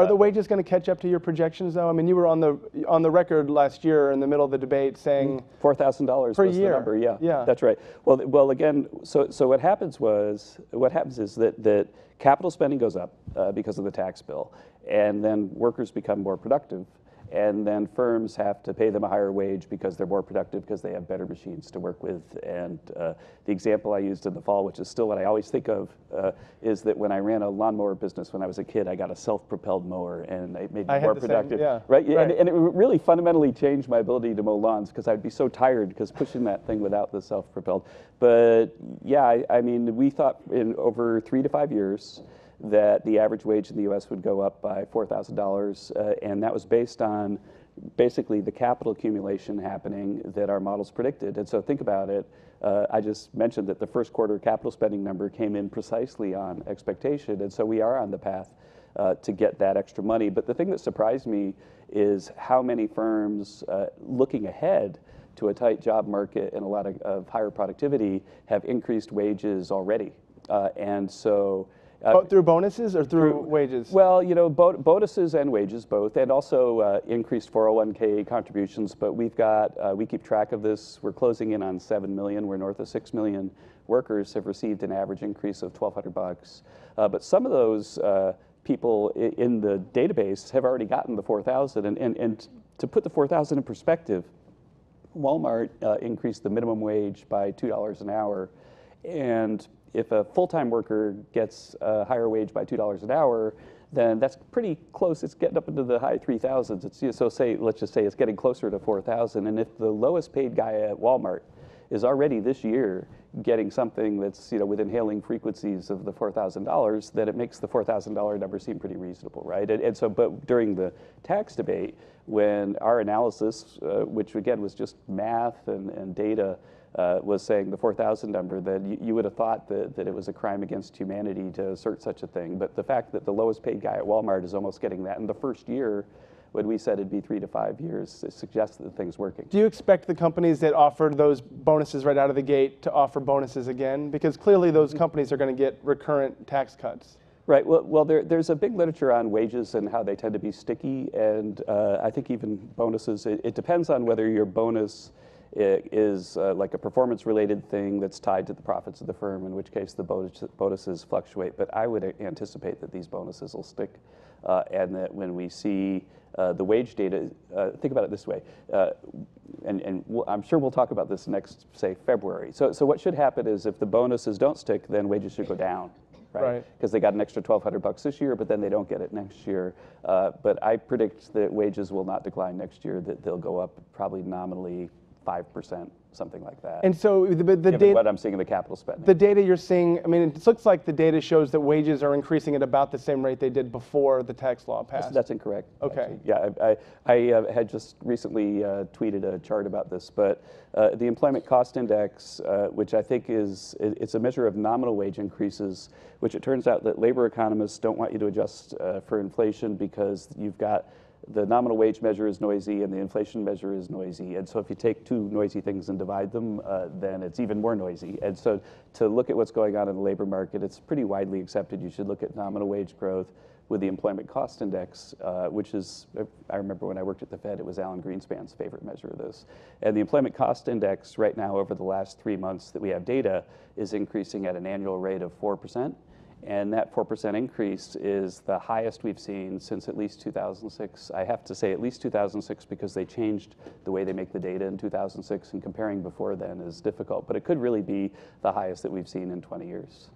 Are the wages going to catch up to your projections, though? I mean, you were on the record last year in the middle of the debate saying $4,000 per was year. the number. Yeah, yeah, that's right. Well, again, so what happens is that capital spending goes up because of the tax bill, and then workers become more productive. And then firms have to pay them a higher wage because they're more productive because they have better machines to work with. And the example I used in the fall, which is still what I always think of, is that when I ran a lawnmower business when I was a kid, I got a self-propelled mower, and it made me more productive. Same, yeah. Right? Right. And it really fundamentally changed my ability to mow lawns because I'd be so tired because pushing that thing without the self-propelled. But yeah, I mean, we thought in over 3 to 5 years that the average wage in the U.S. would go up by $4,000, and that was based on basically the capital accumulation happening that our models predicted. And so think about it. I just mentioned that the first quarter capital spending number came in precisely on expectation, and so we are on the path to get that extra money. But the thing that surprised me is how many firms looking ahead to a tight job market and a lot of higher productivity have increased wages already. And so through bonuses or through wages? Well, you know, bonuses and wages both, and also increased 401k contributions. But we've got, we keep track of this. We're closing in on 7 million. We're north of 6 million workers have received an average increase of $1,200. But some of those people in the database have already gotten the 4,000. And to put the 4,000 in perspective, Walmart increased the minimum wage by $2 an hour, and if a full-time worker gets a higher wage by $2 an hour, then that's pretty close. It's getting up into the high 3,000s. It's, so let's just say it's getting closer to 4,000. And if the lowest paid guy at Walmart is already this year getting something that's, you know, within hailing frequencies of the $4,000, then it makes the $4,000 number seem pretty reasonable, right? And so, but during the tax debate, when our analysis, which again was just math and data, was saying the 4,000 number, then you would have thought that it was a crime against humanity to assert such a thing. But the fact that the lowest paid guy at Walmart is almost getting that in the first year, when we said it'd be 3 to 5 years, it suggests that the thing's working. Do you expect the companies that offered those bonuses right out of the gate to offer bonuses again? Because clearly those companies are going to get recurrent tax cuts. Right. Well, there's a big literature on wages and how they tend to be sticky, and I think even bonuses, it depends on whether your bonus is like a performance-related thing that's tied to the profits of the firm, in which case the bonuses fluctuate. But I would anticipate that these bonuses will stick, and that when we see the wage data, think about it this way, and I'm sure we'll talk about this next, say, February. So what should happen is if the bonuses don't stick, then wages should go down. Right? Because they got an extra $1,200 this year, but then they don't get it next year. But I predict that wages will not decline next year, that they'll go up probably nominally 5%, something like that. And so the data, what I'm seeing in the capital spending. The data you're seeing, I mean, it looks like the data shows that wages are increasing at about the same rate they did before the tax law passed. That's incorrect. Okay. Actually. Yeah, I had just recently tweeted a chart about this, but the employment cost index, which I think it's a measure of nominal wage increases, which it turns out that labor economists don't want you to adjust for inflation because you've got the nominal wage measure is noisy and the inflation measure is noisy. And so if you take two noisy things and divide them, then it's even more noisy. And so to look at what's going on in the labor market, it's pretty widely accepted. You should look at nominal wage growth with the employment cost index, which is, I remember when I worked at the Fed, it was Alan Greenspan's favorite measure of this. And the employment cost index right now over the last 3 months that we have data is increasing at an annual rate of 4%. And that 4% increase is the highest we've seen since at least 2006. I have to say at least 2006 because they changed the way they make the data in 2006, and comparing before then is difficult. But it could really be the highest that we've seen in 20 years.